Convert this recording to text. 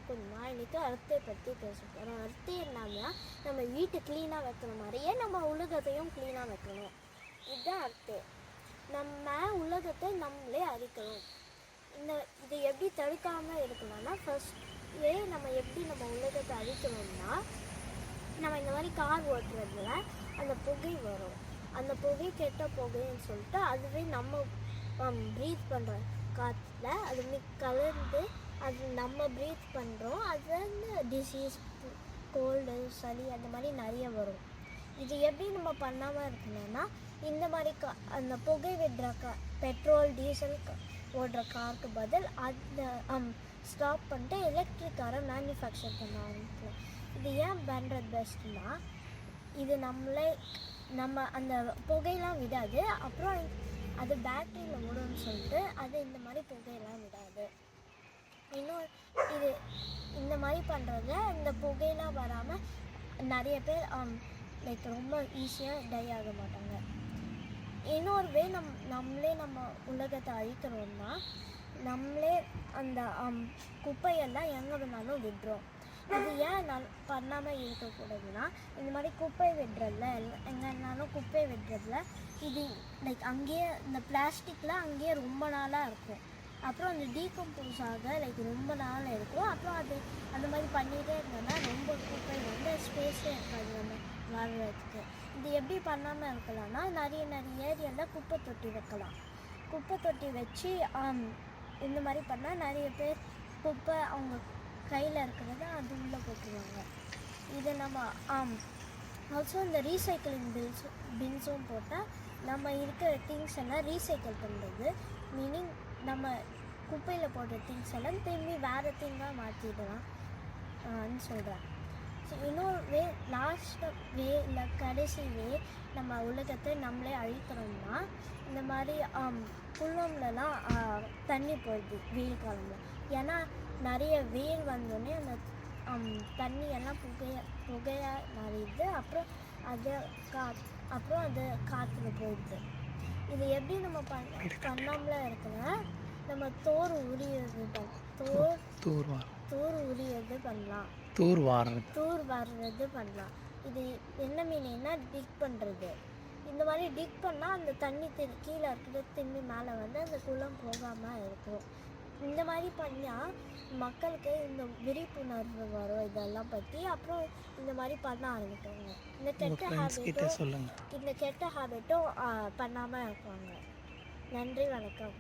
வணக்கம். நான் இன்றைக்கி அர்த்தை பற்றி பேச போகிறேன். அர்த்தை என்னன்னா, நம்ம வீட்டை க்ளீனாக வைக்கிற மாதிரியே நம்ம உலகத்தையும் க்ளீனாக வைக்கணும். இதுதான் அர்த்தை. நம்ம உலகத்தை நம்மளே அழிக்கணும். இதை எப்படி தடுக்காமல் இருக்கணும்னா, ஃபஸ்ட்டே நம்ம எப்படி நம்ம உலகத்தை அழிக்கணும்னா, நம்ம இந்த மாதிரி கார் ஓட்டுறதுல அந்த புகை வரும். அந்த புகை கெட்ட புகைன்னு சொல்லிட்டு அதுவே நம்ம ப்ரீத் பண்ணுற காற்றுல அது கலந்து அது நம்ம ப்ரீத் பண்ணுறோம். அது வந்து டிசீஸ், கோல்டு, சளி அந்த மாதிரி நிறைய வரும். இது எப்படி நம்ம பண்ணாமல் இருக்கணும்னா, இந்த மாதிரி அந்த புகை விடுற பெட்ரோல், டீசல் ஓடுற காருக்கு பதில் அந்த ஸ்டாப் பண்ணிட்டு எலக்ட்ரிக் காரை மேனுஃபேக்சர் பண்ண ஆரம்பிக்கலாம். இது ஏன் பண்ணுறது பெஸ்ட்னா, இது நம்ம அந்த புகையெல்லாம் விடாது. அப்புறம் அது பேட்டரியில் விடும்னு சொல்லிட்டு அது இந்த மாதிரி புகையெல்லாம் விடாது. இன்னும் இது இந்த மாதிரி பண்ணுறதுல இந்த புகையெல்லாம் வராமல் நிறைய பேர் லைக் ரொம்ப ஈஸியாக டை ஆக மாட்டாங்க. இன்னொரு வே நம்மளே நம்ம உலகத்தை அழிக்கிறோம்னா, நம்மளே அந்த குப்பையெல்லாம் எங்கே வேணாலும் விடுறோம். இது ஏன் பண்ணாமல் இருக்கக்கூடாதுன்னா, இந்த மாதிரி குப்பை விடுறதில்ல எங்கேனாலும் குப்பை விடுறதில்ல இது லைக் அங்கேயே இந்த பிளாஸ்டிக்லாம் அங்கேயே ரொம்ப நாளாக இருக்கும். அப்புறம் அந்த டீகம்போஸ் ஆக லைக் ரொம்ப நாள் இருக்கும். அப்புறம் அது அந்த மாதிரி பண்ணிகிட்டே இருந்தோம்னா ரொம்ப குப்பை வந்து ஸ்பேஸே இருக்காது நம்ம வாழ்கிறதுக்கு. இது எப்படி பண்ணாமல் இருக்கலாம்னா, நிறைய ஏரியாவில் குப்பை தொட்டி வைக்கலாம். குப்பை தொட்டி வச்சு இந்த மாதிரி பண்ணால் நிறைய பேர் குப்பை அவங்க கையில் இருக்கிறத அது உள்ளே போட்டுருவாங்க. இதை நம்ம ஆல்சோ இந்த ரீசைக்கிளிங் பின்ஸும் போட்டால் நம்ம இருக்கிற திங்ஸ் எல்லாம் ரீசைக்கிள் பண்ணுறது. மீனிங் நம்ம குப்பையில் போடுற திங்ஸ் எல்லாம் திரும்பி வேறு திங்காக மாற்றிடலாம்னு சொல்கிறேன். ஸோ இன்னொரு வே, லாஸ்ட் வே இல்லை கடைசி வே நம்ம உலகத்தை நம்மளே அழிக்கிறோம்னா, இந்த மாதிரி குளம்லலாம் தண்ணி போயிடுது வெயில் காலத்தில். ஏன்னா நிறைய வெயில் வந்தோடனே அந்த தண்ணியெல்லாம் புகையாக மாறிடுது. அப்புறம் அது காற்றுல போயிடுது. இது எப்படி நம்ம பண்ணாமல இருக்குன்னா, நம்ம தோறு உரியது பண்ணலாம். தூர் வாடுறது பண்ணலாம். இது என்ன மீனிங்னா டிக் பண்ணுறது. இந்த மாதிரி டிக் பண்ணால் அந்த தண்ணி கீழே இருக்கிறது திரும்பி மேலே வந்து அந்த குளம் போகாமல் இருக்கும். இந்த மாதிரி பண்ணால் மக்களுக்கு இந்த விழிப்புணர்வு வரும் இதெல்லாம் பற்றி. அப்புறம் இந்த மாதிரி பண்ண ஆரம்பிப்பாங்க. இந்த கெட்ட ஹேபிட்டும் பண்ணாமல் இருப்பாங்க. நன்றி, வணக்கம்.